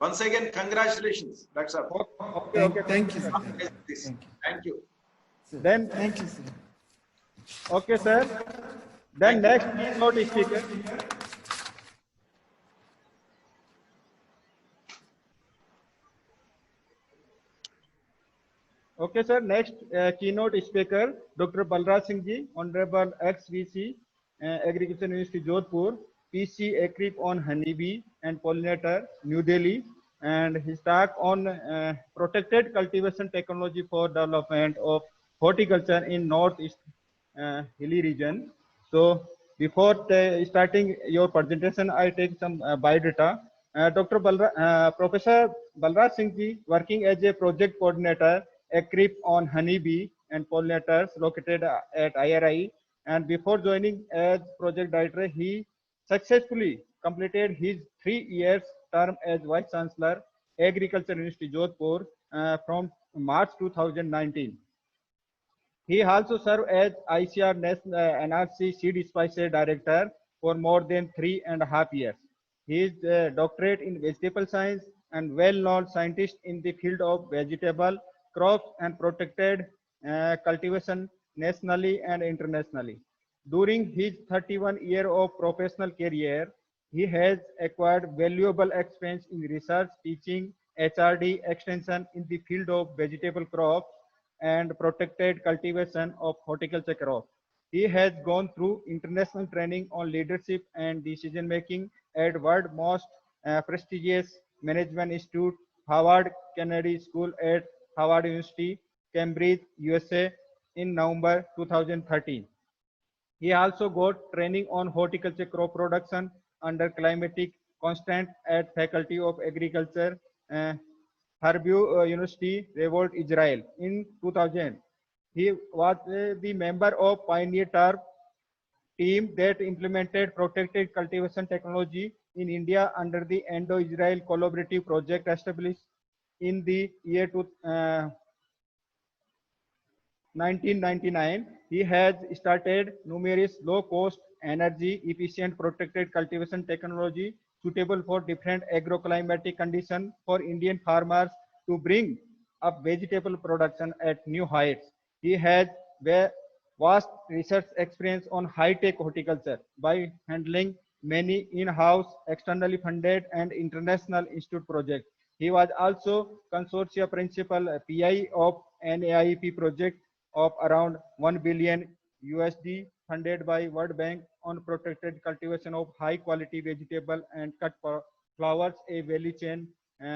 Once again, congratulations, Dr. Sir. Okay. Thank you, sir. Thank you. Then, Thank you, sir. okay, sir. Then next keynote speaker. Okay, sir. Next keynote speaker, Dr. Balraj Singh Ji, Honorable ex-VC, Agriculture University, Jodhpur, PC Equip on honeybee and pollinator, New Delhi, and his talk on protected cultivation technology for development of horticulture in Northeast hilly region. So before starting your presentation, I take some biodata. Professor Balraj Singh Ji, working as a project coordinator, Equip on honeybee and pollinators located at IRI. And before joining as project director, he successfully completed his 3 years term as Vice Chancellor, Agriculture University, Jodhpur from March 2019. He also served as ICR National NRC Seed Spices Director for more than 3.5 years. He is a doctorate in vegetable science and well-known scientist in the field of vegetable crops and protected cultivation nationally and internationally. During his 31 years of professional career, he has acquired valuable experience in research, teaching, HRD extension in the field of vegetable crops and protected cultivation of horticulture crops. He has gone through international training on leadership and decision making at world most prestigious management institute, Howard Kennedy School at Howard University, Cambridge, USA in November 2013. He also got training on horticulture crop production under climatic constant at Faculty of Agriculture, Harbiu University, Revolt, Israel in 2000. He was the member of Pioneer Turf team that implemented protected cultivation technology in India under the Indo-Israel Collaborative Project established in the year 1999. He has started numerous low-cost, energy-efficient protected cultivation technology suitable for different agroclimatic conditions for Indian farmers to bring up vegetable production at new heights. He has vast research experience on high-tech horticulture by handling many in-house, externally funded, and international institute projects. He was also consortia principal PI of NAIP project of around 1 billion USD funded by World Bank on protected cultivation of high quality vegetable and cut flowers, a value chain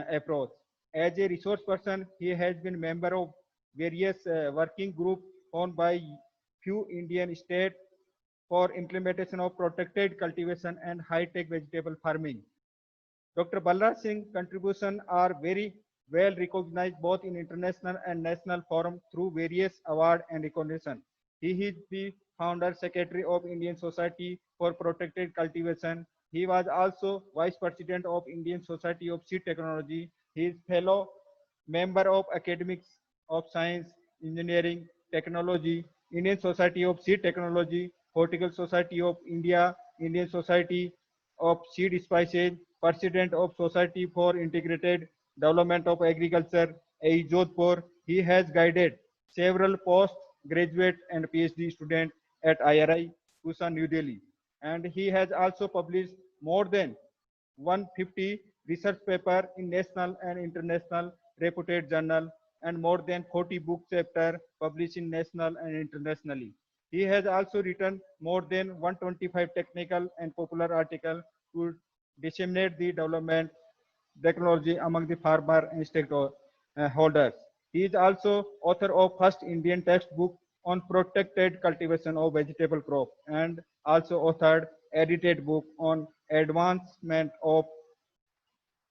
approach. As a resource person, he has been member of various working groups formed by few Indian states for implementation of protected cultivation and high-tech vegetable farming. Dr. Balraj Singh's contributions are very well recognized both in international and national forum through various awards and recognition. He is the founder secretary of Indian Society for Protected Cultivation. He was also vice president of Indian Society of Seed Technology. He is fellow member of Academics of Science, Engineering, Technology, Indian Society of Seed Technology, Horticultural Society of India, Indian Society of Seed Spices, President of Society for Integrated Development of Agriculture, AE Jodhpur. He has guided several postgraduate and PhD students at IRI, Pusa, New Delhi. And he has also published more than 150 research papers in national and international reputed journal and more than 40 book chapters published in national and internationally. He has also written more than 125 technical and popular articles to disseminate the development technology among the farmer and stakeholders. He is also author of first Indian textbook on protected cultivation of vegetable crop and also authored edited book on advancement of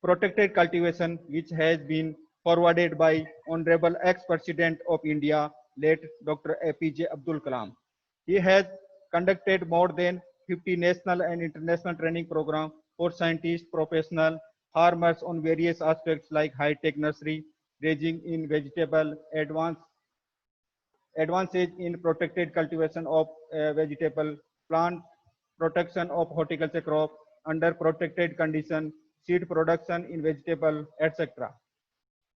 protected cultivation, which has been forwarded by Honorable ex-President of India, late Dr. APJ Abdul Kalam. He has conducted more than 50 national and international training programs for scientists, professional farmers on various aspects like high-tech nursery, raising in vegetable, advances in protected cultivation of vegetable plant, protection of horticulture crop under protected condition, seed production in vegetable, etc.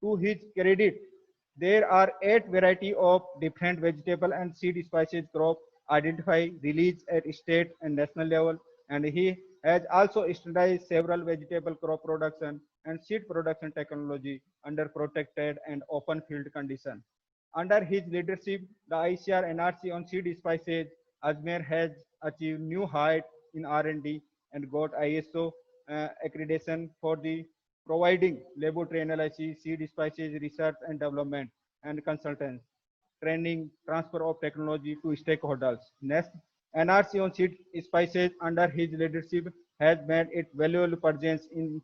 To his credit, there are 8 varieties of different vegetable and seed species crop identified, released at state and national level, and he has also standardized several vegetable crop production and seed production technology under protected and open field conditions. Under his leadership, the ICR NRC on seed species Ajmer has achieved new height in R&D and got ISO accreditation for the providing laboratory analysis, seed species research and development and consultants, training, transfer of technology to stakeholders. Next, NRC on seed species under his leadership has made it valuable presence in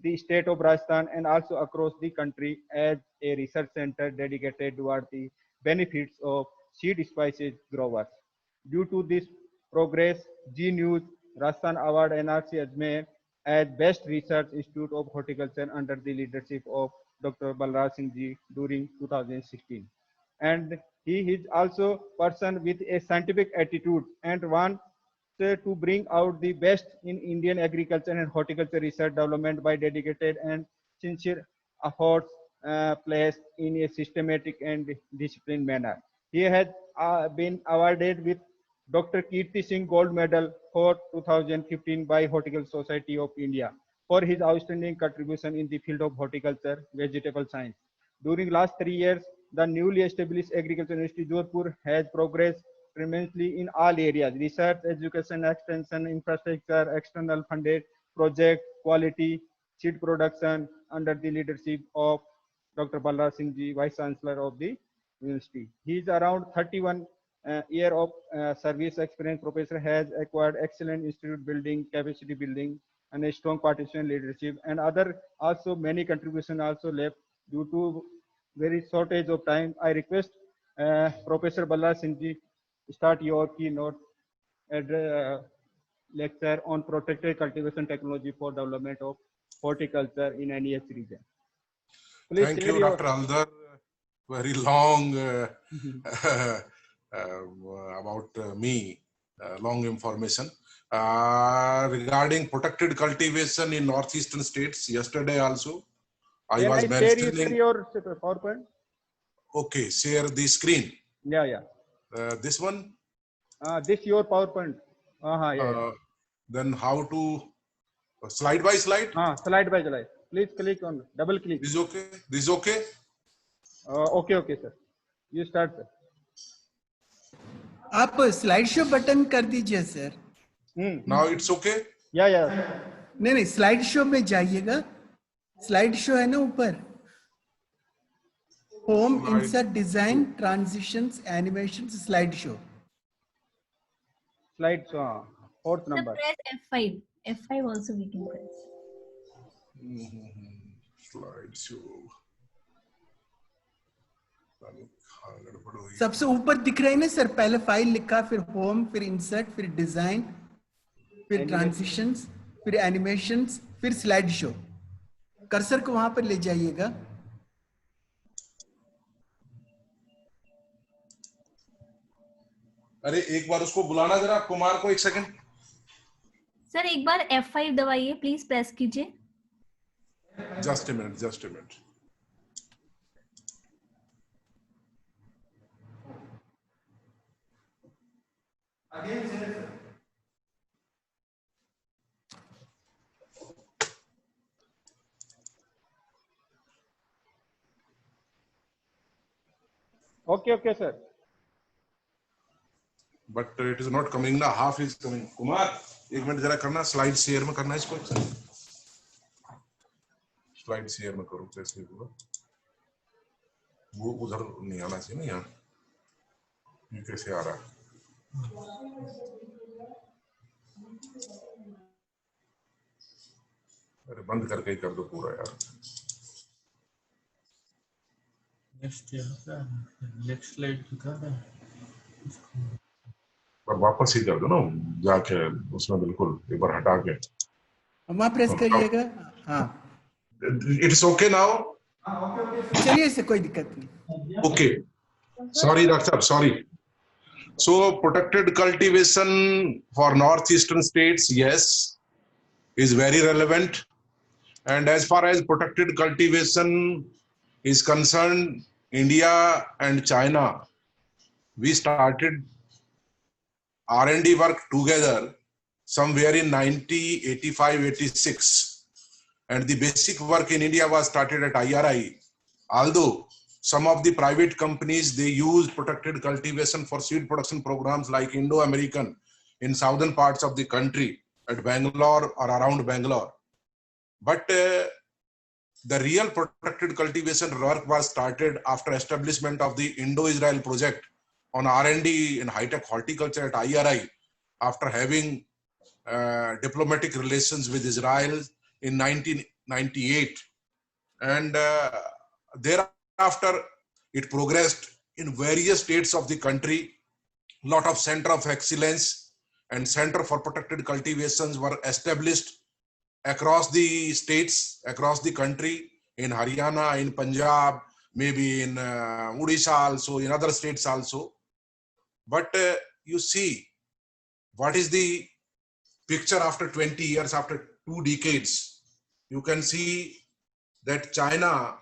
the state of Rajasthan and also across the country as a research center dedicated toward the benefits of seed species growers. Due to this progress, G News Rajasthan Award NRC Ajmer as Best Research Institute of Horticulture under the leadership of Dr. Balraj Singh Ji during 2016. And he is also person with a scientific attitude and wants to bring out the best in Indian agriculture and horticulture research development by dedicated and sincere efforts placed in a systematic and disciplined manner. He has been awarded with Dr. Kirti Singh Gold Medal for 2015 by Horticultural Society of India for his outstanding contribution in the field of horticulture, vegetable science. During last 3 years, the newly established Agriculture University Jodhpur has progressed tremendously in all areas: research, education, extension, infrastructure, external funded project, quality, seed production under the leadership of Dr. Balraj Singh Ji, Vice Chancellor of the University. He is around 31 year of service experience. Professor has acquired excellent institute building, capacity building, and a strong participant leadership, and other also many contributions also left. Due to very shortage of time, I request Professor Balraj Singh Ji start your keynote lecture on protected cultivation technology for development of horticulture in NEH region. Please. Thank you, Dr. Haldar. Very long about me, long information. Regarding protected cultivation in northeastern states, yesterday also, I was mentioning. Share your PowerPoint. Okay, share the screen. Yeah. This one? This your PowerPoint. Yeah. Then how to slide by slide? Slide by slide. Please click on double click. This is okay. This is okay. Okay, sir. You start, sir. आप slide show button कर दीजिए sir. Now it's okay. Yeah. नहीं slide show में जाइएगा. Slide show है ना ऊपर. Home, insert, design, transitions, animations, slide show. Slide show. Fourth number. Press F5. F5 also we can press. Slide show. सबसे ऊपर दिख रहा है ना सर. पहले फाइल लिखा, फिर होम, फिर इंसर्ट, फिर डिजाइन, फिर ट्रांजिशंस, फिर एनिमेशंस, फिर स्लाइड शो. कर्सर को वहां पर ले जाइएगा. अरे एक बार उसको बुलाना जरा, कुमार को. एक सेकंड सर, एक बार F5 दबाइए, प्लीज प्रेस कीजिए. Just a minute. Okay, sir. But it is not coming now. Half is coming. Kumar, एक मिनट जरा करना. स्लाइड शेयर में करना इसको. स्लाइड शेयर में करो. कैसे होगा? वो उधर नहीं आना चाहिए ना यहाँ. ये कैसे आ रहा है? अरे बंद करके ही कर दो पूरा यार. नेक्स्ट स्लाइड दिखा रहा है. पर वापस ही कर दो ना जाके उसमें. बिल्कुल एक बार हटा के वहां प्रेस करिएगा. हाँ, इट्स ओके नाउ. चलिए, इससे कोई दिक्कत नहीं. ओके, सॉरी डॉक्टर साहब, sorry. So protected cultivation for northeastern states, yes, is very relevant. And as far as protected cultivation is concerned, India and China, we started R&D work together somewhere in 90, 85, 86. And the basic work in India was started at IRI. Although some of the private companies, they use protected cultivation for seed production programs like Indo-American in southern parts of the country at Bangalore or around Bangalore. But the real protected cultivation work was started after establishment of the Indo-Israel project on R&D in high-tech horticulture at IRI, after having diplomatic relations with Israel in 1998. And thereafter, it progressed in various states of the country. Lot of center of excellence and center for protected cultivations were established across the states, across the country, in Haryana, in Punjab, maybe in Odisha also, in other states also. But you see, what is the picture after 20 years, after 2 decades? You can see that China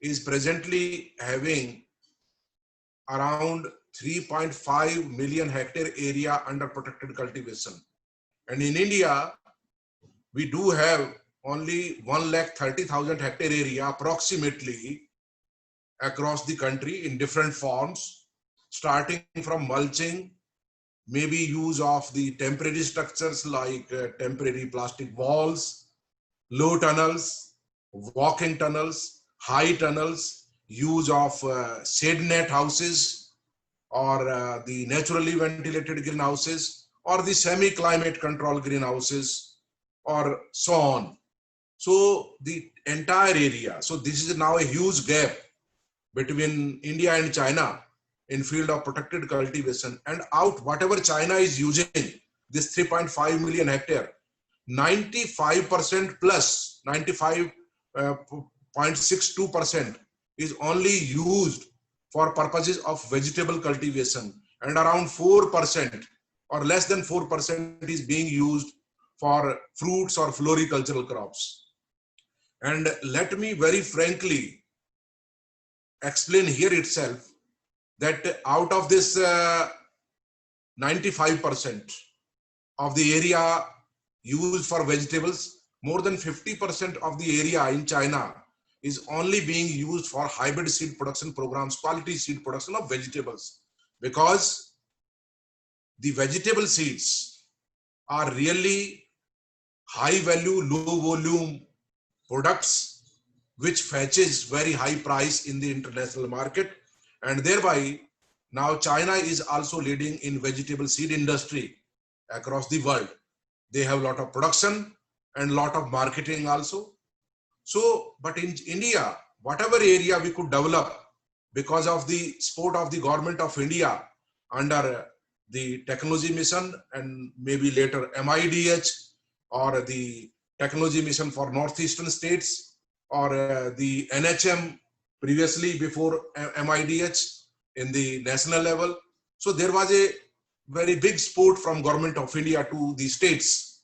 is presently having around 3.5 million hectare area under protected cultivation. And in India, we do have only 130,000 hectare area approximately across the country in different forms, starting from mulching, maybe use of the temporary structures like temporary plastic walls, low tunnels, walking tunnels, high tunnels, use of shade net houses, or the naturally ventilated greenhouses, or the semi-climate control greenhouses, or so on. So the entire area, so this is now a huge gap between India and China in field of protected cultivation. And out whatever China is using, this 3.5 million hectare, 95% plus, 95.62% is only used for purposes of vegetable cultivation, and around 4% or less than 4% is being used for fruits or floricultural crops. And let me very frankly explain here itself that out of this 95% of the area used for vegetables, more than 50% of the area in China is only being used for hybrid seed production programs, quality seed production of vegetables, because the vegetable seeds are really high value, low volume products which fetches very high price in the international market. And thereby now China is also leading in vegetable seed industry across the world. They have a lot of production and lot of marketing also. So, but in India, whatever area we could develop because of the support of the government of India under the technology mission and maybe later MIDH or the technology mission for northeastern states or the NHM previously before MIDH in the national level. So there was a very big support from government of India to the states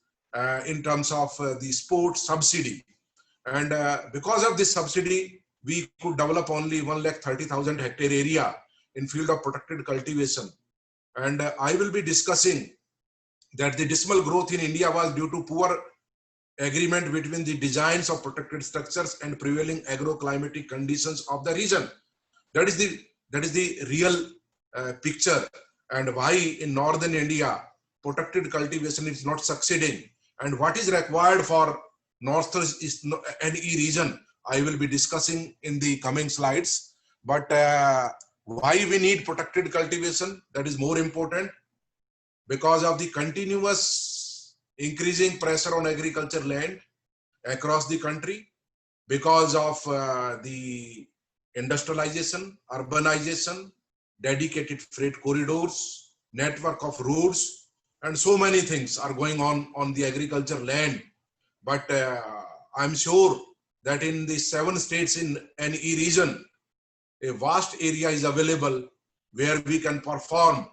in terms of the support subsidy. And because of this subsidy, we could develop only 130,000 hectare area in field of protected cultivation. And I will be discussing that the dismal growth in India was due to poor agreement between the designs of protected structures and prevailing agroclimatic conditions of the region. That is the real picture, and why in northern India protected cultivation is not succeeding, and what is required for northeast NE region. I will be discussing in the coming slides. But why we need protected cultivation, that is more important, because of the continuous increasing pressure on agriculture land across the country, because of the industrialization, urbanization, dedicated freight corridors, network of roads, and so many things are going on the agriculture land. But I'm sure that in the 7 states in NE region, a vast area is available where we can perform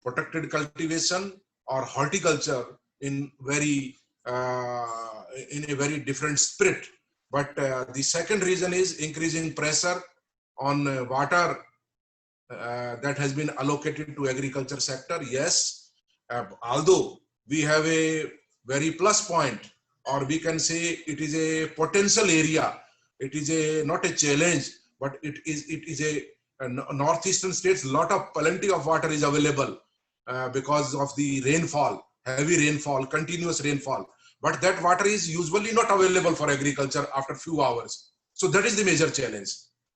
protected cultivation or horticulture in very in a very different spirit. But the second reason is increasing pressure on water that has been allocated to agriculture sector. Yes, although we have a very plus point, or we can say it is a potential area. It is a not a challenge, but it is a northeastern states. Plenty of water is available because of the rainfall, heavy rainfall, continuous rainfall. But that water is usually not available for agriculture after few hours. So that is the major challenge.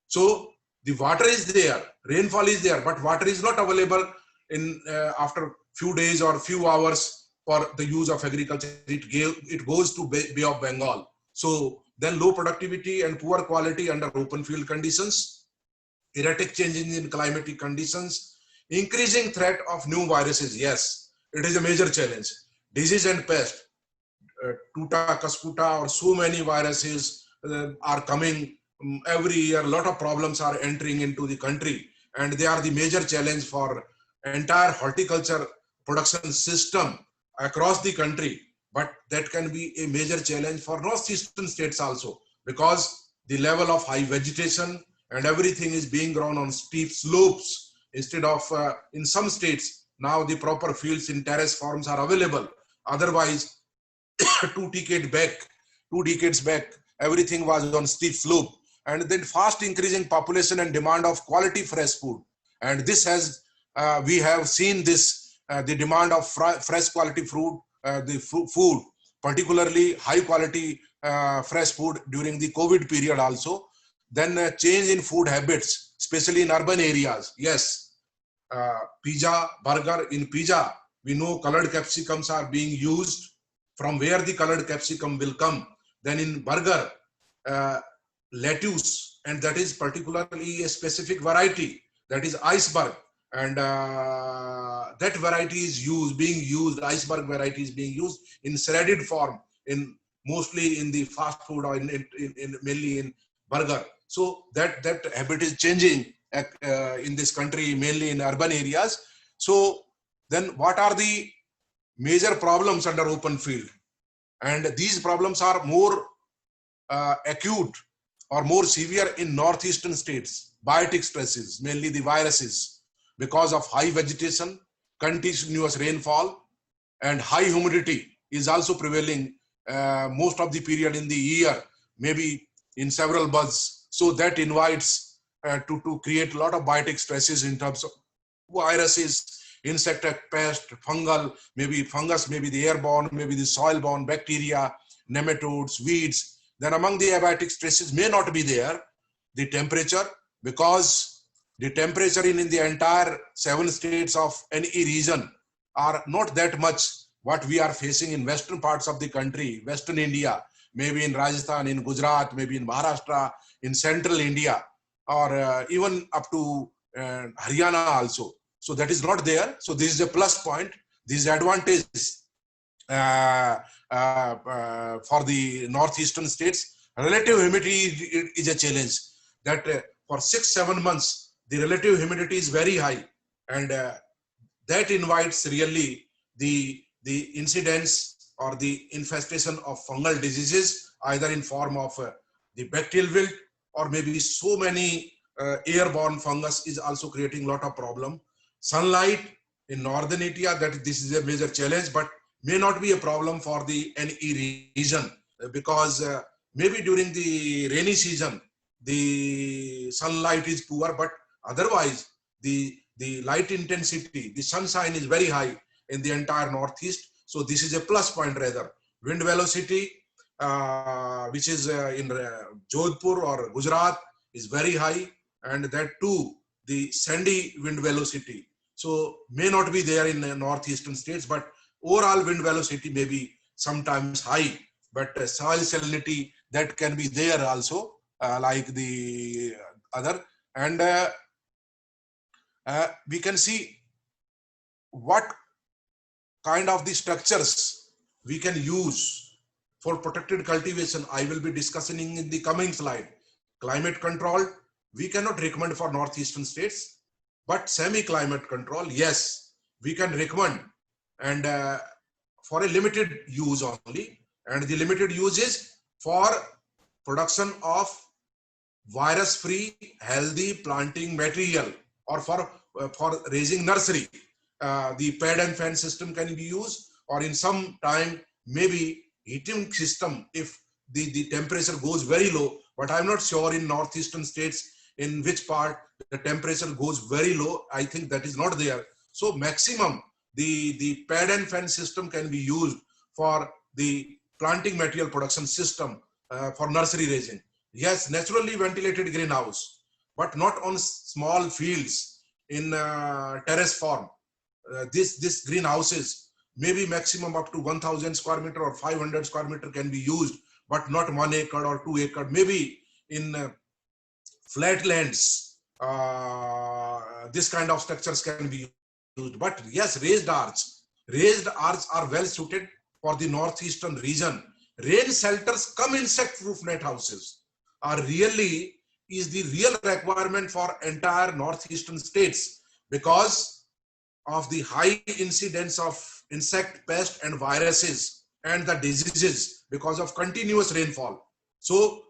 So the water is there, rainfall is there, but water is not available in after few days or few hours for the use of agriculture. It goes to Bay of Bengal. So then low productivity and poor quality under open field conditions, erratic changes in climatic conditions, increasing threat of new viruses. Yes, it is a major challenge. Disease and pest, tuta, kaskuta, or so many viruses are coming every year. A lot of problems are entering into the country, and they are the major challenge for entire horticulture production system across the country. But that can be a major challenge for northeastern states also, because the level of high vegetation and everything is being grown on steep slopes instead of in some states now the proper fields in terrace forms are available. Otherwise, 2 decades back, everything was on steep slope. And then fast increasing population and demand of quality fresh food. And this has, we have seen this, the demand of fresh quality food, food, particularly high quality fresh food during the COVID period also. Then change in food habits, especially in urban areas. Yes, pizza, burger. In pizza, we know colored capsicums are being used. From where the colored capsicum will come? Then in burger, lettuce, and that is particularly a specific variety, that is iceberg, and that variety is being used, iceberg variety is being used in shredded form, in mostly in the fast food or mainly in burger. So that habit is changing in this country, mainly in urban areas. So then what are the major problems under open field? And these problems are more acute or more severe in northeastern states. Biotic stresses, mainly the viruses, because of high vegetation, continuous rainfall, and high humidity is also prevailing most of the period in the year, maybe in several months. So that invites to create a lot of biotic stresses in terms of viruses, insect, pest, fungal, maybe fungus, maybe the airborne, maybe the soil-borne bacteria, nematodes, weeds. Then among the abiotic stresses may not be there the temperature, because the temperature in the entire 7 states of any region are not that much what we are facing in western parts of the country, western India, maybe in Rajasthan, in Gujarat, maybe in Maharashtra, in central India, or even up to Haryana also. So that is not there. So this is a plus point. This is advantage for the northeastern states. Relative humidity is a challenge. That for 6-7 months, the relative humidity is very high, and that invites really the incidence or the infestation of fungal diseases, either in form of the bacterial wilt, or maybe so many airborne fungus is also creating a lot of problem. Sunlight in northern India, that this is a major challenge, but may not be a problem for the NE region, because maybe during the rainy season the sunlight is poor, but otherwise the light intensity, the sunshine is very high in the entire northeast. So this is a plus point rather. Wind velocity, which is in Jodhpur or Gujarat, is very high, and that too the sandy wind velocity. So may not be there in the northeastern states, but overall wind velocity may be sometimes high, but soil salinity, that can be there also, like the other. And we can see what kind of the structures we can use for protected cultivation. I will be discussing in the coming slide. Climate control, we cannot recommend for northeastern states, but semi-climate control, yes, we can recommend. And for a limited use only, and the limited use is for production of virus-free healthy planting material, or for raising nursery. The pad and fan system can be used, or in some time maybe heating system if the temperature goes very low. But I'm not sure in northeastern states in which part the temperature goes very low. I think that is not there. So maximum the pad and fan system can be used for the planting material production system for nursery raising. Yes, naturally ventilated greenhouse, but not on small fields in terrace form. This greenhouses maybe maximum up to 1000 square meter or 500 square meter can be used, but not 1 acre or 2 acre. Maybe in flatlands, this kind of structures can be used. But yes, raised arch are well suited for the northeastern region. Rain shelters come insect proof net houses are really is the real requirement for entire northeastern states, because of the high incidence of insect pest and viruses and the diseases because of continuous rainfall. So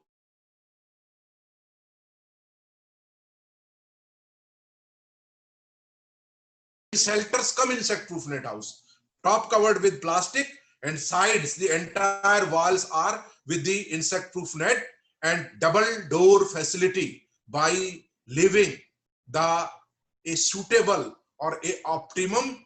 shelters come insect proof net house, top covered with plastic, and sides the entire walls are with the insect proof net, and double door facility by leaving a suitable or a optimum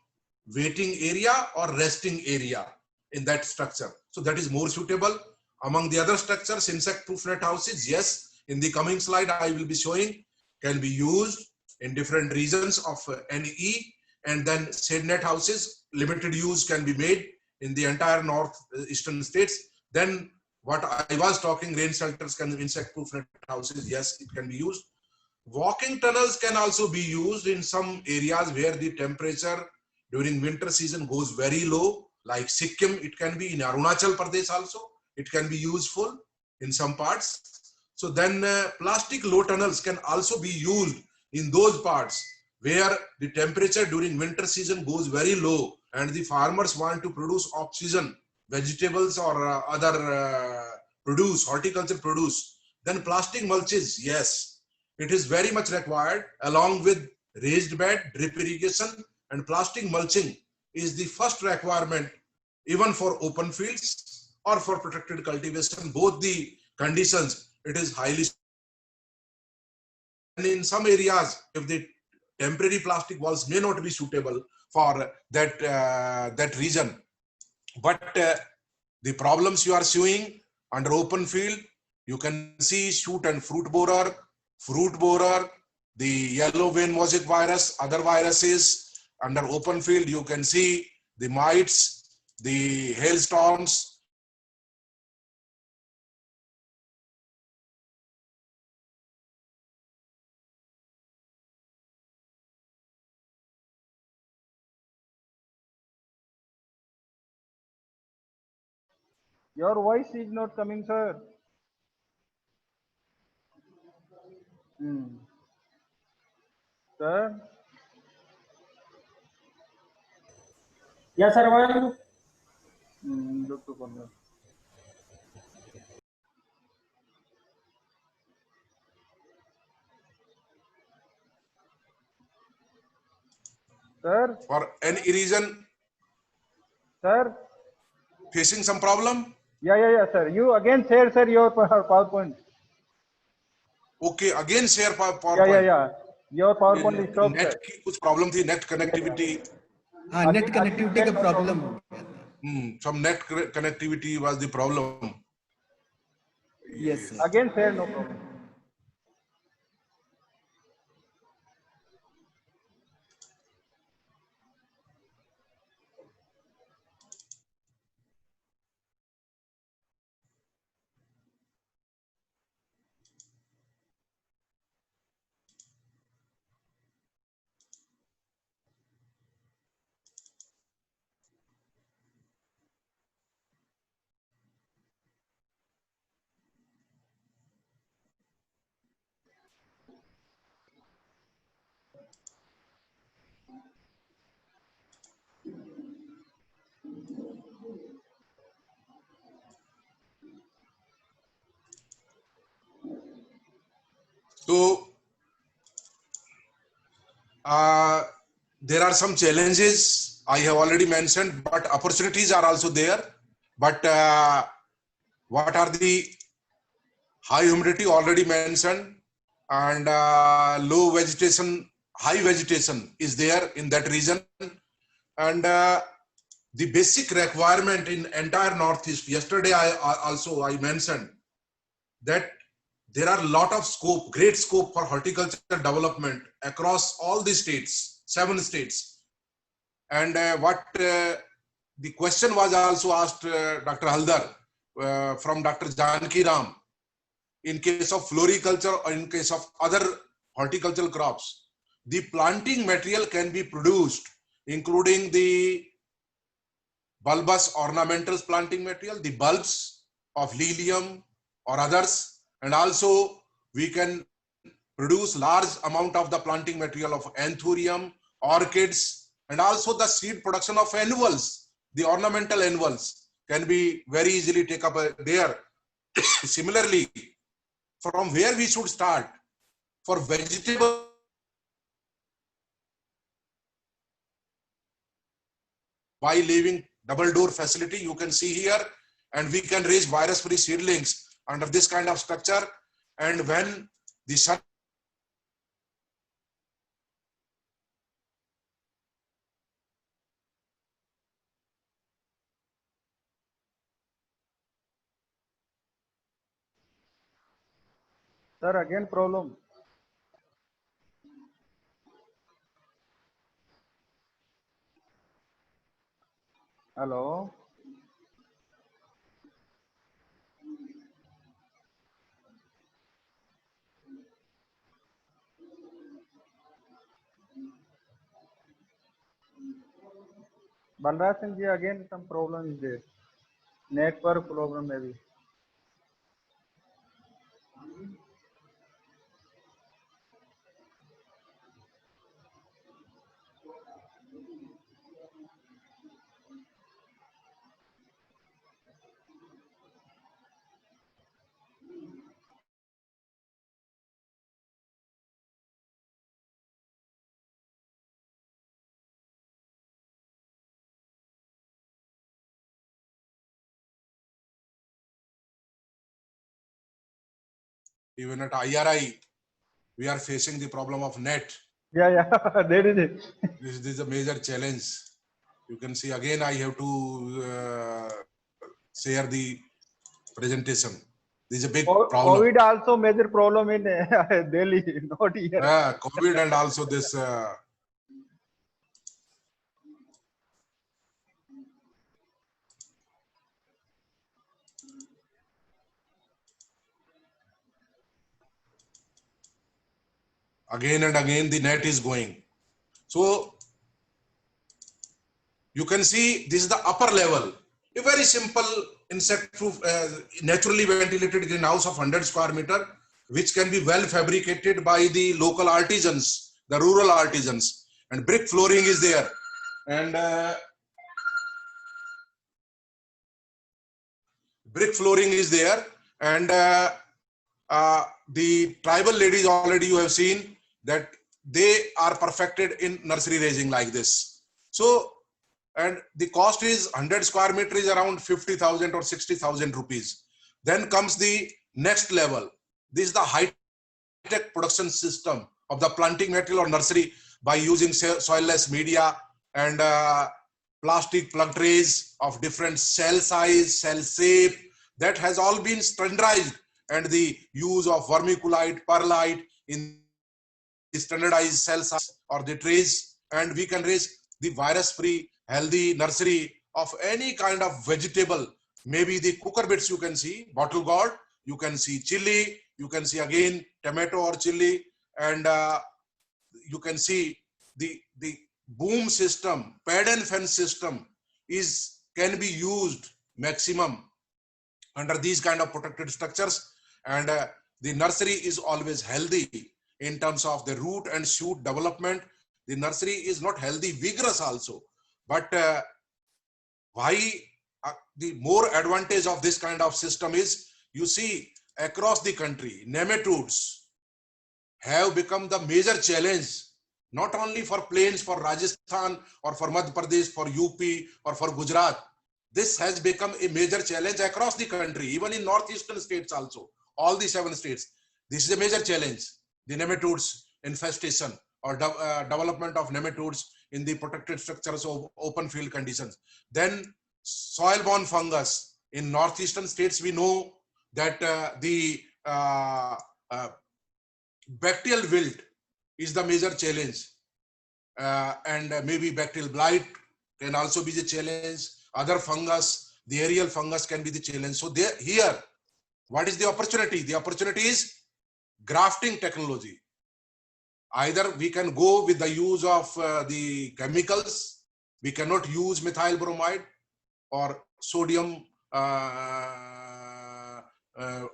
waiting area or resting area in that structure. So that is more suitable. Among the other structures, insect proof net houses, yes, in the coming slide I will be showing, can be used in different regions of NE. And then shade net houses, limited use can be made in the entire northeastern states. Then what I was talking, rain shelters can insect proof net houses, yes, it can be used. Walking tunnels can also be used in some areas where the temperature during winter season goes very low, like Sikkim. It can be in Arunachal Pradesh also. It can be useful in some parts. So then plastic low tunnels can also be used in those parts where the temperature during winter season goes very low and the farmers want to produce oxygen, vegetables or other produce, horticulture produce. Then plastic mulches, yes, it is very much required, along with raised bed, drip irrigation, and plastic mulching is the first requirement even for open fields or for protected cultivation. Both the conditions, it is highly. And in some areas, if the temporary plastic walls may not be suitable for that region, but the problems you are showing under open field, you can see shoot and fruit borer, the yellow vein mosaic virus, other viruses. Under open field, you can see the mites, the hailstorms. Your voice is not coming, sir. Sir? Yes, sir. One. Look to corner. Sir? For any reason Sir? facing some problem? Yeah, sir. You again share, sir, your PowerPoint. Okay, again share PowerPoint. Yeah. Your PowerPoint is stopped, net sir. की कुछ problem थी, net connectivity. हाँ, net connectivity का problem हो गया था. Some net connectivity was the problem. Yes, sir. Again share, no problem. So there are some challenges I have already mentioned, but opportunities are also there. But what are the high humidity already mentioned, and low vegetation, high vegetation is there in that region, and the basic requirement in entire Northeast. Yesterday I mentioned that there are a lot of scope, great scope for horticulture development across all the states, 7 states. And the question was also asked Dr. Haldar from Dr. Janki Ram, in case of floriculture or in case of other horticultural crops, the planting material can be produced, including the bulbous ornamental planting material, the bulbs of lilium or others, and also we can produce large amount of the planting material of anthurium, orchids, and also the seed production of annuals. The ornamental annuals can be very easily take up there. Similarly, from where we should start for vegetable, by leaving double door facility, you can see here, and we can raise virus free seedlings under this kind of structure. And when the sun Sir, again problem. Hello. Balraj Singh ji, again some problem is there. Network problem maybe. even at IRI, we are facing the problem of net. Yeah, there is it. This is a major challenge. You can see again, I have to share the presentation. This is a big problem. COVID also major problem in Delhi, not here. COVID and also this. Again and again, the net is going. So you can see this is the upper level. A very simple insect-proof, naturally ventilated greenhouse of 100 square meter, which can be well fabricated by the local artisans, the rural artisans, and brick flooring is there. And brick flooring is there. And the tribal ladies already you have seen that they are perfected in nursery raising like this. So, and the cost is 100 square meter is around 50,000 or 60,000 rupees. Then comes the next level. This is the high-tech production system of the planting material or nursery by using soilless media and plastic plug trays of different cell size, cell shape. That has all been standardized, and the use of vermiculite, perlite in the standardized cell size or the trays, and we can raise the virus-free, healthy nursery of any kind of vegetable. Maybe the cooker bits you can see, bottle gourd, you can see chili, you can see again tomato or chili, and you can see the boom system, pad and fence system can be used maximum under these kind of protected structures. And the nursery is always healthy in terms of the root and shoot development. The nursery is not healthy, vigorous also. But why the more advantage of this kind of system is, you see across the country, nematodes, have become the major challenge, not only for plains, for Rajasthan or for Madhya Pradesh, for UP or for Gujarat. This has become a major challenge across the country, even in northeastern states also, all the 7 states. This is a major challenge, the nematodes infestation or development of nematodes in the protected structures of open field conditions. Then soil-borne fungus. In northeastern states, we know that the bacterial wilt is the major challenge, and maybe bacterial blight can also be the challenge. Other fungus, the aerial fungus can be the challenge. So there, here, what is the opportunity? The opportunity is grafting technology. Either we can go with the use of the chemicals. We cannot use methyl bromide or sodium,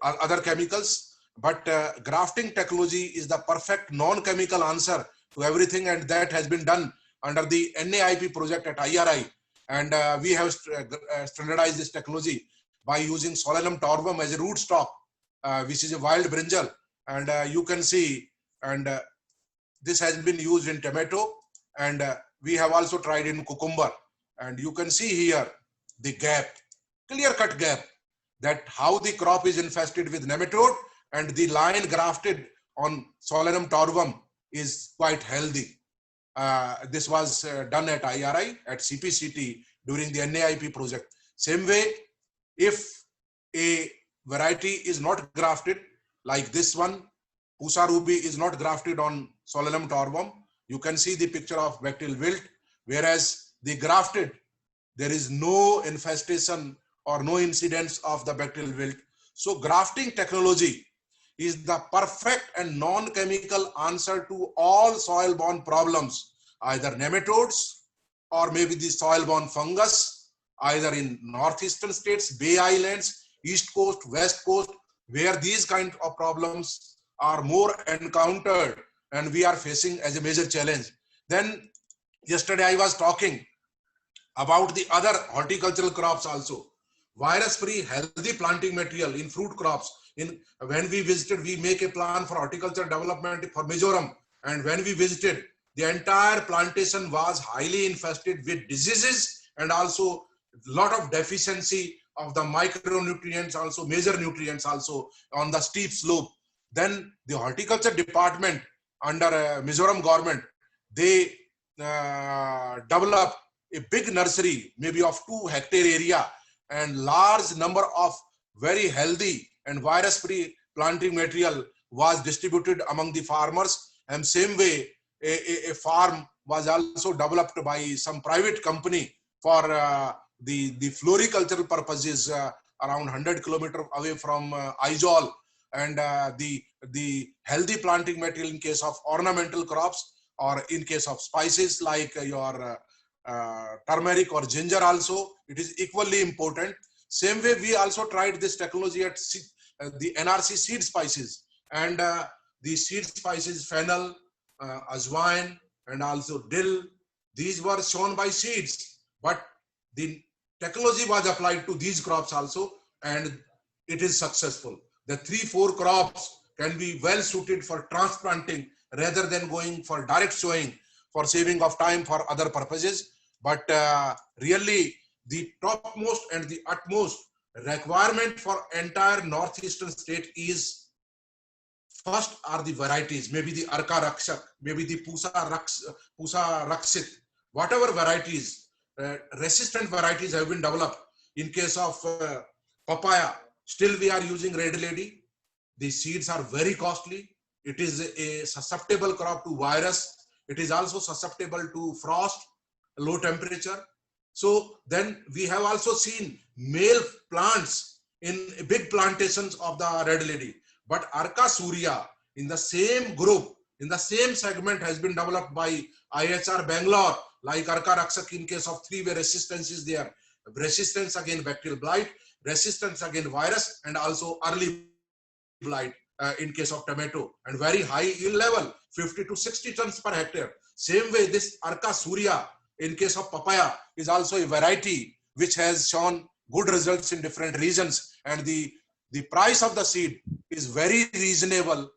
other chemicals. But grafting technology is the perfect non-chemical answer to everything, and that has been done under the NAIP project at IRI. And we have standardized this technology by using Solanum torvum as a rootstock, which is a wild brinjal. And you can see, and this has been used in tomato, and we have also tried in cucumber. And you can see here the gap, clear-cut gap, that how the crop is infested with nematode, and the line grafted on Solanum torvum is quite healthy. This was done at IRI, at CPCT during the NAIP project. Same way, if a variety is not grafted, like this one, Pusa ruby is not grafted on Solanum torvum, you can see the picture of bacterial wilt, whereas the grafted, there is no infestation or no incidence of the bacterial wilt. So grafting technology is the perfect and non-chemical answer to all soil-borne problems, either nematodes or maybe the soil-borne fungus, either in northeastern states, Bay Islands, East Coast, West Coast, where these kind of problems are more encountered and we are facing as a major challenge. Then yesterday I was talking about the other horticultural crops also. Virus-free healthy planting material in fruit crops. When we visited, we make a plan for horticulture development for Mizoram. And when we visited, the entire plantation was highly infested with diseases and also a lot of deficiency of the micronutrients, also major nutrients also on the steep slope. Then the horticulture department under Mizoram government, they developed a big nursery, maybe of 2 hectare area, and large number of very healthy and virus-free planting material was distributed among the farmers. And same way, a farm was also developed by some private company for the floricultural purposes around 100 kilometers away from Aizawl. And the healthy planting material in case of ornamental crops or in case of spices like your turmeric or ginger also, it is equally important. Same way, we also tried this technology at the NRC seed spices, and the seed spices, fennel, ajwain, and also dill, these were shown by seeds, but the technology was applied to these crops also, and it is successful. The 3-4 crops can be well suited for transplanting rather than going for direct sowing for saving of time for other purposes. But really, the topmost and the utmost requirement for entire northeastern state is, first are the varieties, maybe the Arka Rakshak, maybe the Pusa Rakshit, whatever varieties, resistant varieties have been developed. In case of papaya, still we are using Red Lady. The seeds are very costly. It is a susceptible crop to virus. It is also susceptible to frost, low temperature. So then we have also seen male plants in big plantations of the Red Lady. But Arka Surya in the same group, in the same segment has been developed by IHR Bangalore, like Arka Rakshak in case of 3-way resistance is there. Resistance against bacterial blight, resistance against virus, and also early blight in case of tomato, and very high yield level, 50 to 60 tons per hectare. Same way, this Arka Surya in case of papaya is also a variety which has shown good results in different regions, and the price of the seed is very reasonable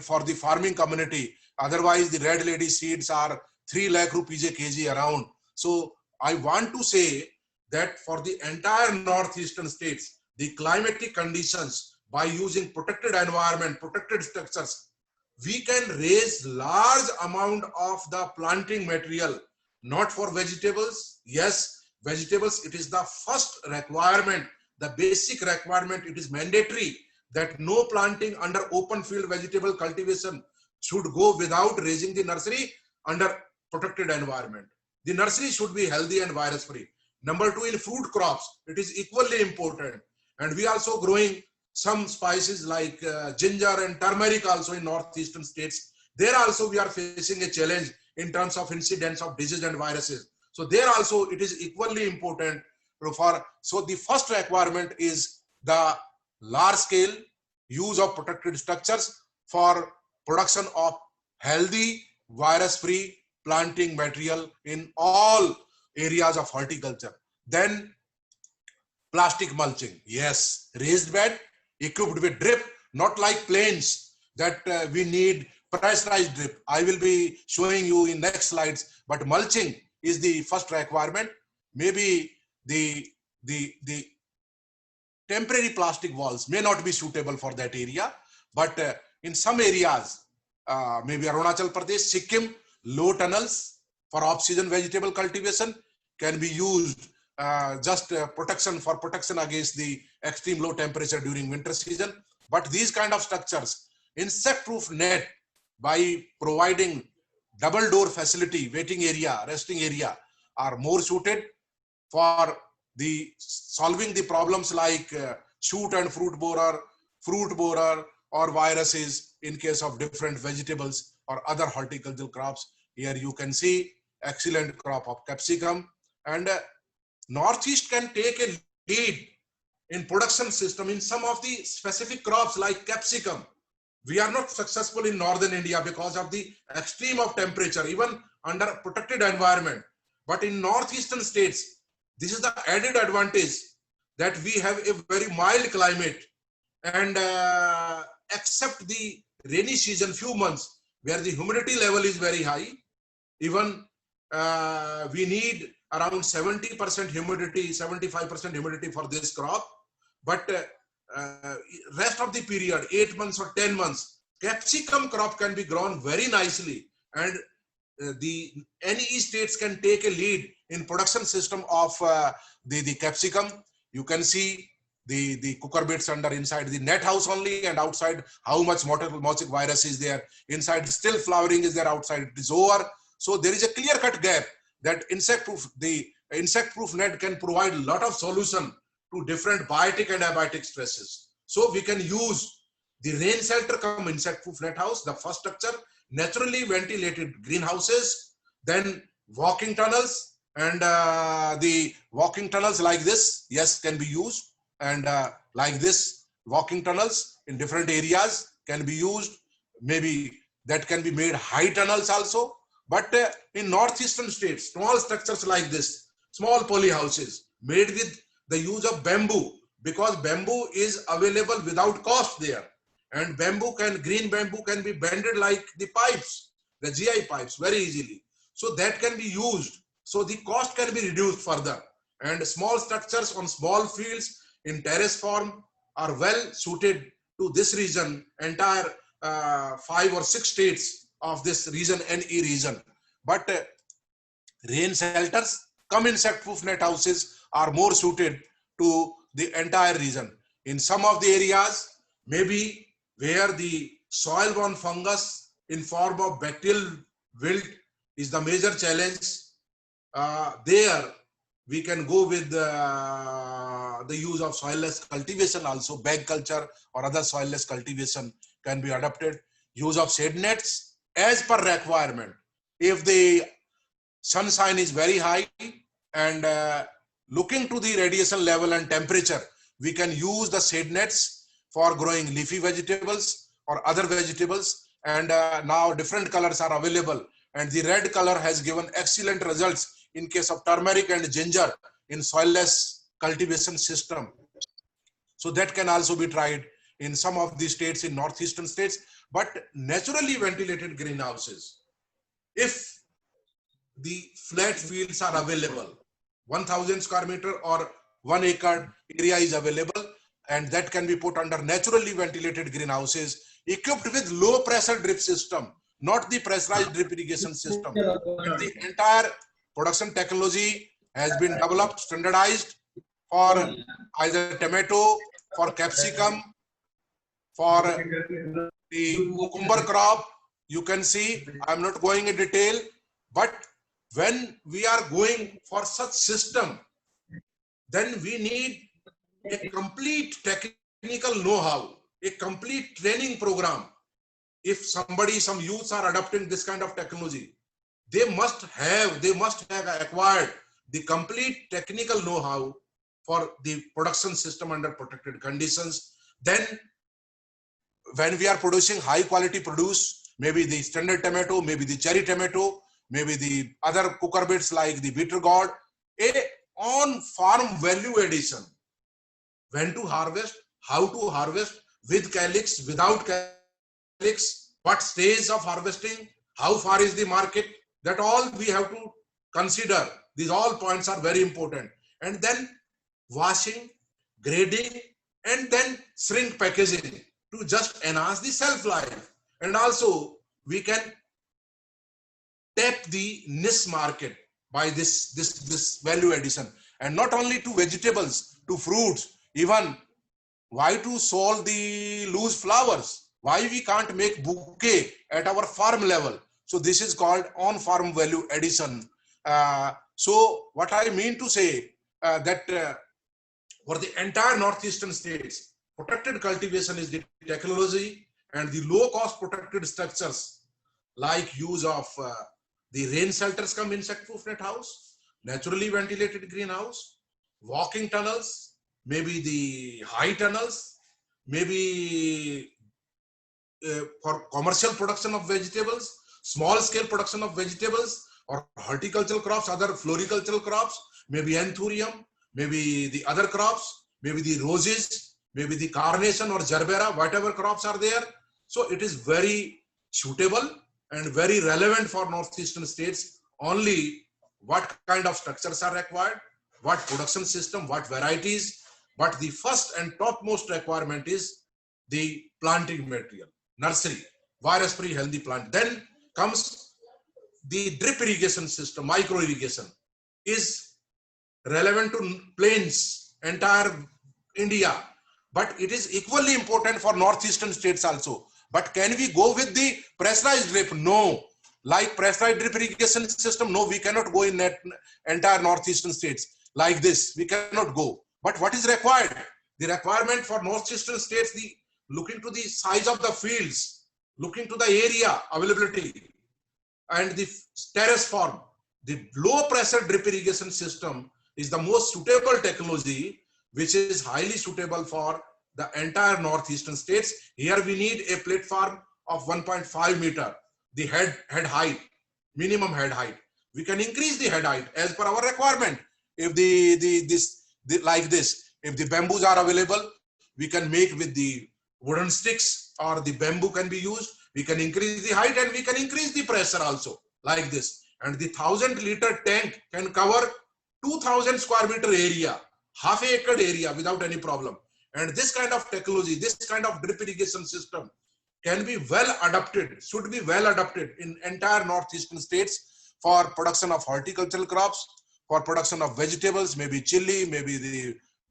for the farming community. Otherwise, the red lady seeds are 3 lakh rupees a kg around. So I want to say that for the entire northeastern states, the climatic conditions, by using protected environment, protected structures, we can raise large amount of the planting material, not for vegetables. Yes, vegetables, it is the first requirement, the basic requirement. It is mandatory that no planting under open field vegetable cultivation should go without raising the nursery under protected environment. The nursery should be healthy and virus free. Number 2, in fruit crops, it is equally important. And we also growing some spices like ginger and turmeric also in northeastern states. There also we are facing a challenge in terms of incidence of disease and viruses. So there also it is equally important for, so the first requirement is the large scale use of protected structures for production of healthy virus free planting material in all areas of horticulture. Then plastic mulching. Yes, raised bed equipped with drip, not like planes that we need pressurized drip. I will be showing you in next slides, but mulching is the first requirement. Maybe the temporary plastic walls may not be suitable for that area, but in some areas, maybe Arunachal Pradesh, Sikkim, low tunnels for off-season vegetable cultivation can be used protection against the extreme low temperature during winter season. But these kind of structures, insect-proof net, by providing double door facility, waiting area, resting area, are more suited for the solving the problems like shoot and fruit borer, or viruses in case of different vegetables or other horticultural crops. Here you can see excellent crop of capsicum, and Northeast can take a lead in production system in some of the specific crops like capsicum. We are not successful in northern India because of the extreme of temperature, even under protected environment. But in northeastern states, this is the added advantage that we have a very mild climate, and except the rainy season, few months where the humidity level is very high, even we need around 70% humidity, 75% humidity for this crop. But rest of the period, 8 months or 10 months, capsicum crop can be grown very nicely, and any states can take a lead in production system of the capsicum. You can see the cucurbits under inside the net house only, and outside how much mosaic virus is there. Inside still flowering is there, outside it is over. So there is a clear-cut gap that the insect-proof net can provide a lot of solution to different biotic and abiotic stresses. So we can use the rain shelter come insect-proof net house, the first structure, naturally ventilated greenhouses, then walking tunnels, and the walking tunnels like this, yes, can be used, and like this, walking tunnels in different areas can be used. Maybe that can be made high tunnels also. But in northeastern states, small structures like this, small poly houses made with the use of bamboo, because bamboo is available without cost there, and green bamboo can be bended like the pipes, the GI pipes, very easily. So that can be used. So the cost can be reduced further, and small structures on small fields in terrace form are well suited to this region, entire 5 or 6 states of this region, NE region. But rain shelters come insect-proof net houses are more suited to the entire region. In some of the areas, maybe where the soil-borne fungus in form of bacterial wilt is the major challenge, there we can go with the use of soilless cultivation also. Bag culture or other soilless cultivation can be adopted. Use of shade nets as per requirement. If the sunshine is very high and looking to the radiation level and temperature, we can use the shade nets for growing leafy vegetables or other vegetables. And now different colors are available, and the red color has given excellent results in case of turmeric and ginger in soilless cultivation system. So that can also be tried in some of the states in northeastern states. But naturally ventilated greenhouses, if the flat fields are available, 1000 square meter or 1 acre area is available, and that can be put under naturally ventilated greenhouses equipped with low pressure drip system, not the pressurized drip irrigation system. And the entire production technology has been developed, standardized for either tomato, for capsicum, for the cucumber crop. You can see, I'm not going in detail, but when we are going for such system, then we need a complete technical know-how, a complete training program. If some youths are adopting this kind of technology, they must have acquired the complete technical know-how for the production system under protected conditions. Then when we are producing high quality produce, maybe the standard tomato, maybe the cherry tomato, maybe the other cucurbits like the bitter gourd, a on-farm value addition. When to harvest, how to harvest, with calyx, without calyx, what stage of harvesting, how far is the market, that all we have to consider. These all points are very important. And then washing, grading, and then shrink packaging to just enhance the shelf life. And also we can tap the niche market by this value addition, and not only to vegetables, to fruits, even why to solve the loose flowers, why we can't make bouquet at our farm level. So this is called on-farm value addition. So what I mean to say, that for the entire northeastern states, protected cultivation is the technology, and the low-cost protected structures like use of the rain shelters come insect-proof net house, naturally ventilated greenhouse, walking tunnels, maybe the high tunnels, maybe for commercial production of vegetables, small scale production of vegetables or horticultural crops, other floricultural crops, maybe anthurium, maybe the other crops, maybe the roses, maybe the carnation or gerbera, whatever crops are there. So it is very suitable and very relevant for northeastern states. Only what kind of structures are required, what production system, what varieties, but the first and topmost requirement is the planting material, nursery, virus-free healthy plant. Then comes the drip irrigation system, micro irrigation is relevant to plains, entire India, but it is equally important for northeastern states also. But can we go with the pressurized drip? No. Like pressurized drip irrigation system, no, we cannot go in that entire northeastern states like this. We cannot go. But what is required? The requirement for northeastern states, the looking to the size of the fields, looking to the area availability, and the terrace form, the low pressure drip irrigation system is the most suitable technology, which is highly suitable for the entire northeastern states. Here we need a platform of 1.5 meter, the head height, minimum head height. We can increase the head height as per our requirement. If like this, if the bamboos are available, we can make with the wooden sticks, or the bamboo can be used. We can increase the height and we can increase the pressure also like this. And the 1000-liter tank can cover 2000 square meter area, half acre area without any problem. And this kind of technology, this kind of drip irrigation system can be well adapted, should be well adapted in entire northeastern states for production of horticultural crops, for production of vegetables, maybe chili, maybe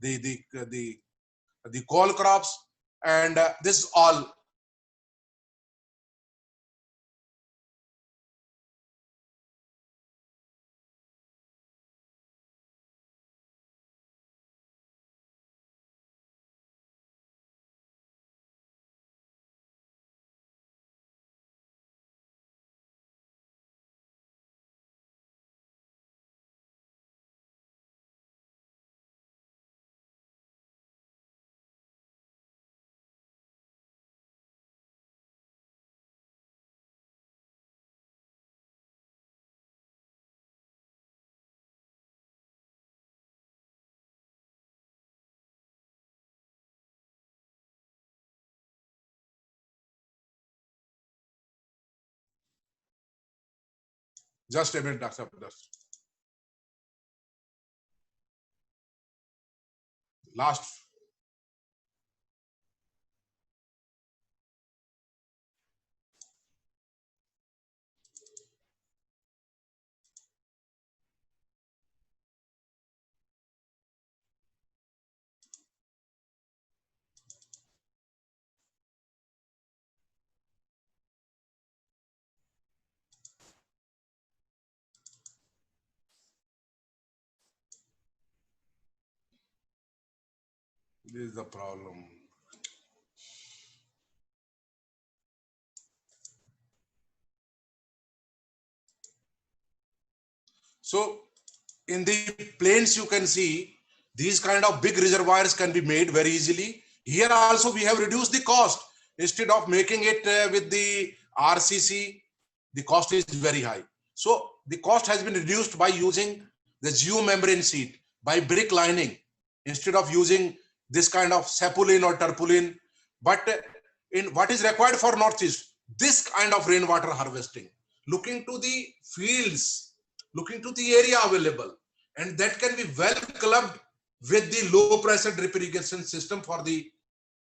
the cole crops, and this all Just a minute, Dr. Prakash. Last. This is the problem. So in the plains, you can see these kind of big reservoirs can be made very easily. Here also we have reduced the cost. Instead of making it with the RCC, the cost is very high. So the cost has been reduced by using the geomembrane sheet, by brick lining, instead of using this kind of sapulin or tarpaulin. But in what is required for Northeast, this kind of rainwater harvesting, looking to the fields, looking to the area available, and that can be well clubbed with the low pressure drip irrigation system for the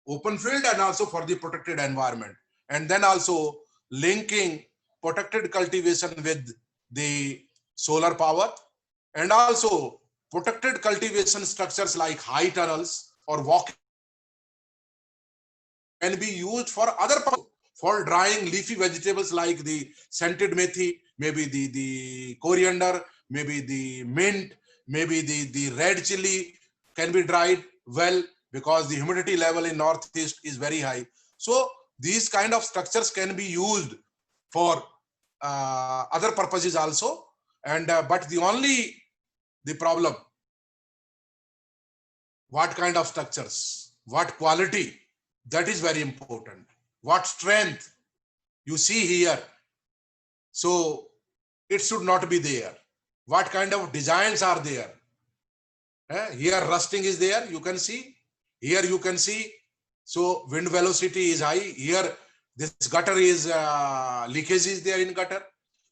open field and also for the protected environment. And then also linking protected cultivation with the solar power, and also protected cultivation structures like high tunnels or walking can be used for other purposes, for drying leafy vegetables like the scented methi, maybe the coriander, maybe the mint, maybe the red chili can be dried well, because the humidity level in Northeast is very high. So these kind of structures can be used for other purposes also. And but the problem, what kind of structures, what quality, that is very important. What strength you see here, so it should not be there. What kind of designs are there? Here rusting is there, you can see. Here you can see, so wind velocity is high. Here this gutter is, leakage is there in gutter.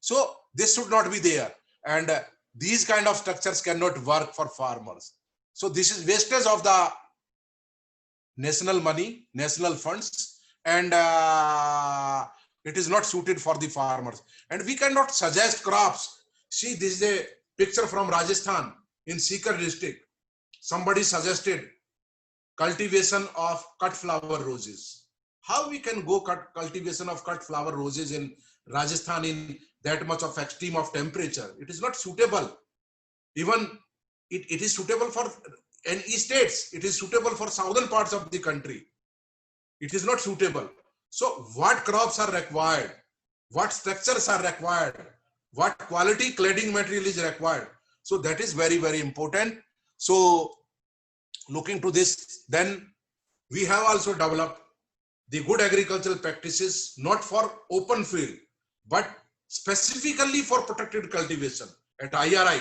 So this should not be there. And these kind of structures cannot work for farmers. So this is wastage of the national money, national funds, and it is not suited for the farmers. And we cannot suggest crops. See, this is a picture from Rajasthan in Sikar district. Somebody suggested cultivation of cut flower roses. How we can go cultivation of cut flower roses in Rajasthan in that much of extreme of temperature? It is not suitable. Even it is suitable for any states. It is suitable for southern parts of the country. It is not suitable. So what crops are required? What structures are required? What quality cladding material is required? So that is very, very important. So looking to this, then we have also developed the good agricultural practices, not for open field, but specifically for protected cultivation at IRI.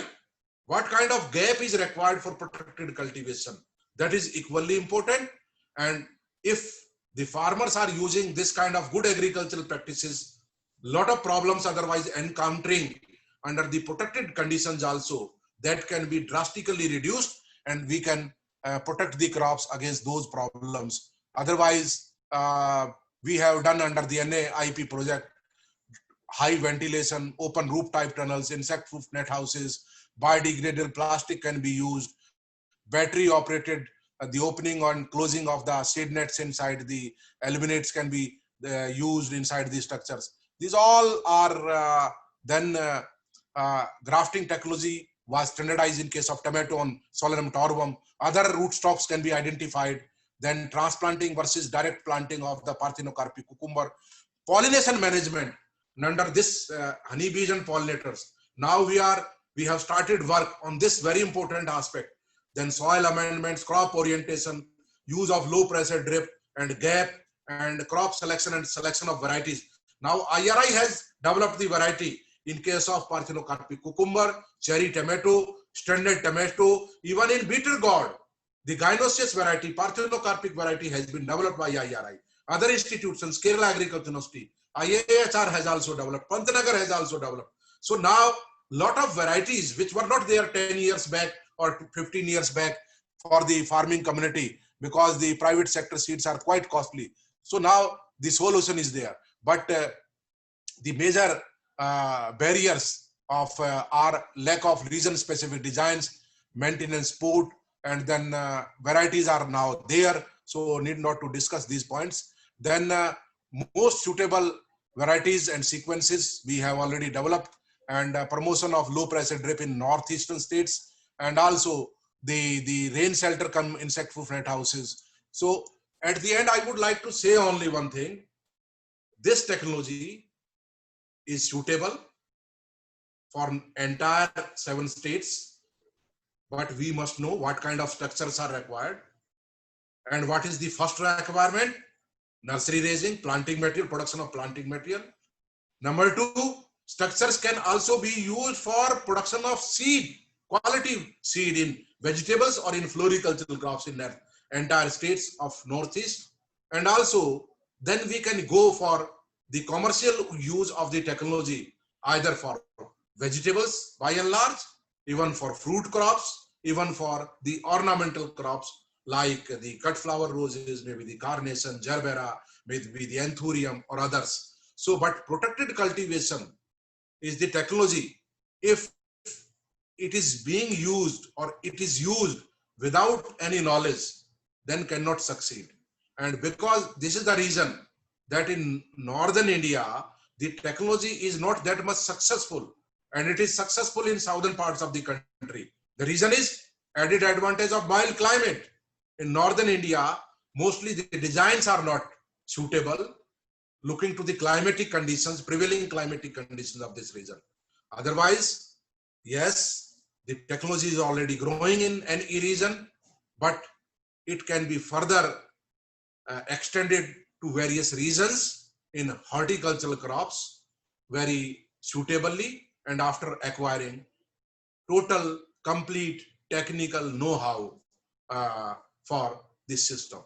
What kind of gap is required for protected cultivation? That is equally important. And if the farmers are using this kind of good agricultural practices, lot of problems otherwise encountering under the protected conditions also, that can be drastically reduced, and we can protect the crops against those problems. Otherwise, we have done under the NAIP project, high ventilation, open roof type tunnels, insect proof net houses, biodegradable plastic can be used, battery operated, the opening and closing of the shade nets inside the illuminates can be used inside these structures. These all are then grafting technology was standardized in case of tomato on Solanum torvum. Other rootstocks can be identified. Then transplanting versus direct planting of the Parthenocarpy cucumber. Pollination management under this honeybees and pollinators. Now we have started work on this very important aspect. Then soil amendments, crop orientation, use of low pressure drip and gap, and crop selection and selection of varieties. Now IRI has developed the variety in case of Parthenocarpy cucumber, cherry tomato, standard tomato, even in bitter gourd. The gynoecious variety, Parthenocarpic variety has been developed by IRI. Other institutions, Kerala Agriculture University, IAHR has also developed, Pantnagar has also developed. So now lot of varieties which were not there 10 years back or 15 years back for the farming community, because the private sector seeds are quite costly. So now the solution is there. But the major barriers of are lack of region-specific designs, maintenance support, and then varieties are now there. So need not to discuss these points. Then most suitable varieties and sequences we have already developed, and promotion of low pressure drip in northeastern states, and also the rain shelter come insect proof net houses. So at the end, I would like to say only one thing. This technology is suitable for entire 7 states, but we must know what kind of structures are required and what is the first requirement: nursery raising, planting material, production of planting material. Number 2, structures can also be used for production of seed, quality seed in vegetables or in floricultural crops in the entire states of Northeast. And also then we can go for the commercial use of the technology, either for vegetables by and large, even for fruit crops, even for the ornamental crops like the cut flower roses, maybe the carnation, gerbera, maybe the anthurium or others. So, but protected cultivation is the technology. If it is being used or it is used without any knowledge, then cannot succeed. And because this is the reason that in northern India, the technology is not that much successful, and it is successful in southern parts of the country. The reason is added advantage of mild climate. In northern India, mostly the designs are not suitable, looking to the climatic conditions, prevailing climatic conditions of this region. Otherwise, yes, the technology is already growing in any region, but it can be further extended to various regions in horticultural crops very suitably, and after acquiring total, complete technical know-how for this system.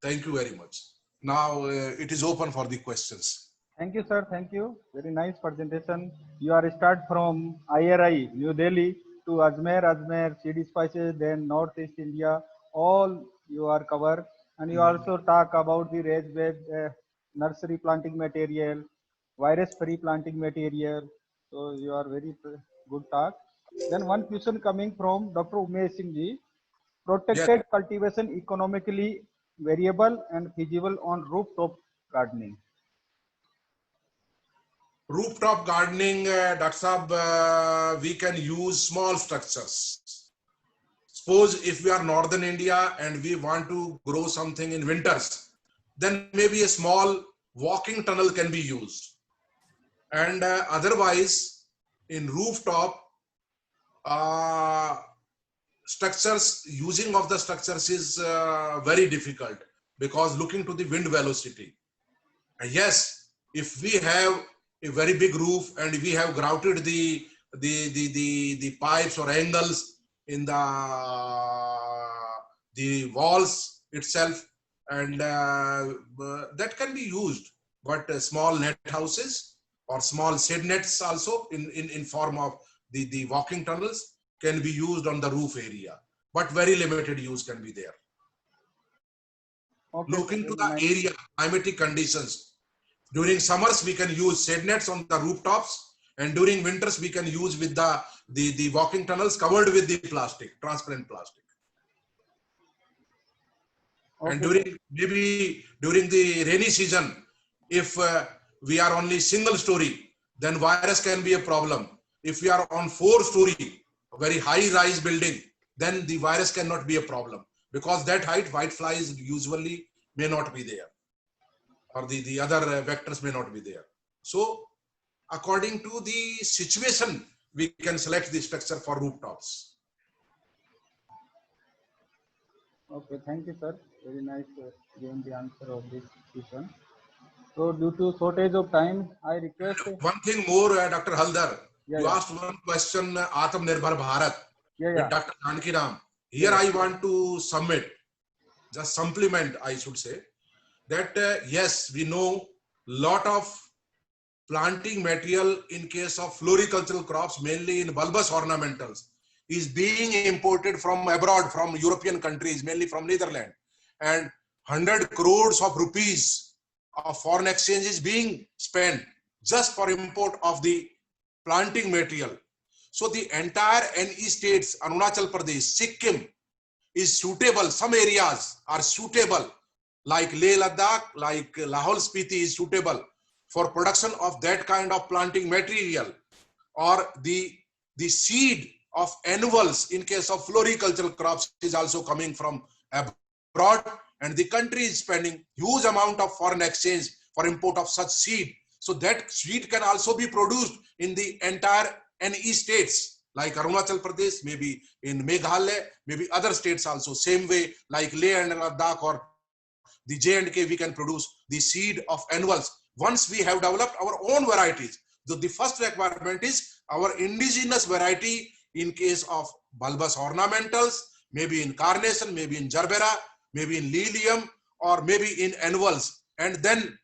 Thank you very much. Now it is open for the questions. Thank you, sir. Thank you. Very nice presentation. You are start from IRI, New Delhi, to Ajmer, CD spices, then Northeast India. All you are covered, and you also talk about the raised bed nursery planting material, virus-free planting material. So you are very good talk. Then one question coming from Dr. Umesh Singh ji. Protected cultivation economically variable and feasible on rooftop gardening. Rooftop gardening, Dr. Saab, we can use small structures. Suppose if we are northern India and we want to grow something in winters, then maybe a small walking tunnel can be used. And otherwise, in rooftop, structures, using of the structures is very difficult, because looking to the wind velocity. And yes, if we have a very big roof and we have grouted the pipes or angles in the walls itself, and that can be used. But small net houses or small shade nets also in form of the walking tunnels can be used on the roof area, but very limited use can be there. Okay, Looking to the area, climatic conditions. During summers, we can use shade nets on the rooftops, and during winters, we can use with the walking tunnels covered with the plastic, transparent plastic. Okay. And during the rainy season, if we are only single story, then virus can be a problem. If we are on 4-story, a very high rise building, then the virus cannot be a problem, because that height, white flies usually may not be there, or the other vectors may not be there. So according to the situation, we can select the structure for rooftops. Okay, thank you, sir. Very nice giving the answer of this question. So due to shortage of time, I request... One thing more, Dr. Haldar. You asked one question, Atmanirbhar Bharat, with Dr. Janaki Ram. Here I want to submit, just supplement, I should say, that yes, we know lot of planting material in case of floricultural crops, mainly in bulbous ornamentals, is being imported from abroad, from European countries, mainly from Netherlands. And 100 crores of rupees of foreign exchange is being spent just for import of the planting material. So the entire NE states, Arunachal Pradesh, Sikkim, is suitable. Some areas are suitable, like Leh Ladakh, like Lahaul Spiti is suitable for production of that kind of planting material, or the seed of annuals in case of floricultural crops is also coming from abroad, and the country is spending huge amount of foreign exchange for import of such seed. So that seed can also be produced in the entire NE states, like Arunachal Pradesh, maybe in Meghalaya, maybe other states also. Same way, like Leh and Ladakh or the J&K, we can produce the seed of annuals. Once we have developed our own varieties, so the first requirement is our indigenous variety in case of bulbous ornamentals, maybe in carnation, maybe in gerbera, maybe in lilium, or maybe in annuals. And then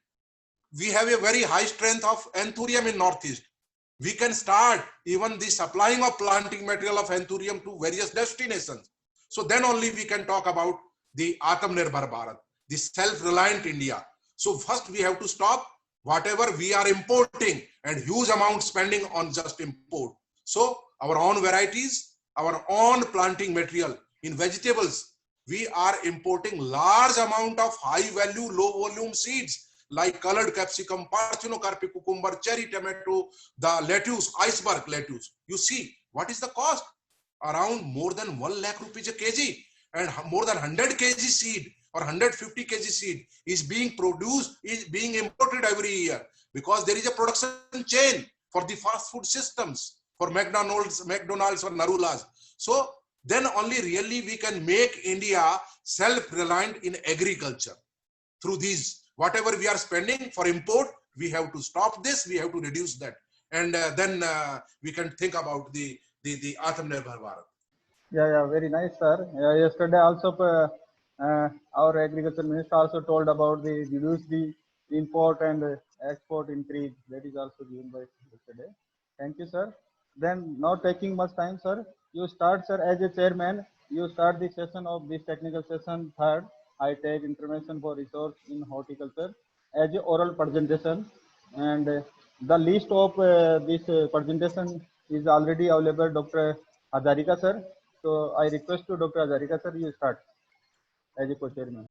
we have a very high strength of anthurium in Northeast. We can start even the supplying of planting material of anthurium to various destinations. So then only we can talk about the Atmanirbhar Bharat, the self-reliant India. So first we have to stop whatever we are importing and huge amount spending on just import. So our own varieties, our own planting material. In vegetables, we are importing large amount of high value, low volume seeds like colored capsicum, parthenocarpic cucumber, cherry tomato, the lettuce, iceberg lettuce. You see, what is the cost? Around more than 1 lakh rupees a kg, and more than 100 kg seed or 150 kg seed is being produced, is being imported every year, because there is a production chain for the fast food systems, for McDonald's or Narulas. So then only really we can make India self-reliant in agriculture. Through these, whatever we are spending for import, we have to stop this, we have to reduce that. And then we can think about the Atmanirbhar Bharat. Yeah, very nice, sir. Yesterday also, our agriculture minister also told about the reduce the import and export increase. That is also given by yesterday. Thank you, sir. Then, not taking much time, sir. You start, sir, as a chairman. You start the session of this technical session. Third, I take information for resource in horticulture as a oral presentation, and the list of this presentation is already available, Dr. Hazarika, sir. So I request to Dr. Hazarika, sir, you start as a co-chairman.